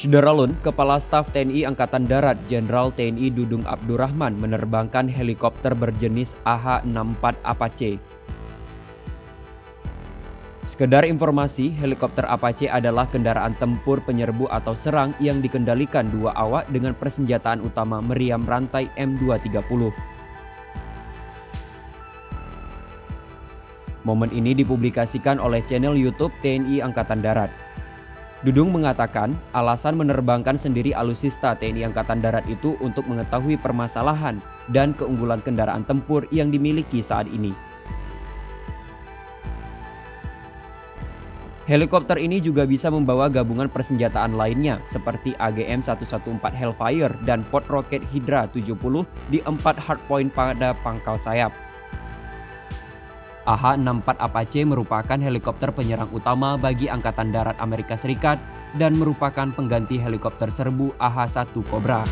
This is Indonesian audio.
Syederalun, Kepala Staf TNI Angkatan Darat Jenderal TNI Dudung Abdurrahman menerbangkan helikopter berjenis AH-64 Apache. Sekedar informasi, helikopter Apache adalah kendaraan tempur penyerbu atau serang yang dikendalikan dua awak dengan persenjataan utama meriam rantai M230. Momen ini dipublikasikan oleh channel YouTube TNI Angkatan Darat. Dudung mengatakan alasan menerbangkan sendiri alusista TNI Angkatan Darat itu untuk mengetahui permasalahan dan keunggulan kendaraan tempur yang dimiliki saat ini. Helikopter ini juga bisa membawa gabungan persenjataan lainnya seperti AGM-114 Hellfire dan pot roket Hydra 70 di 4 hardpoint pada pangkal sayap. AH-64 Apache merupakan helikopter penyerang utama bagi Angkatan Darat Amerika Serikat dan merupakan pengganti helikopter serbu AH-1 Cobra.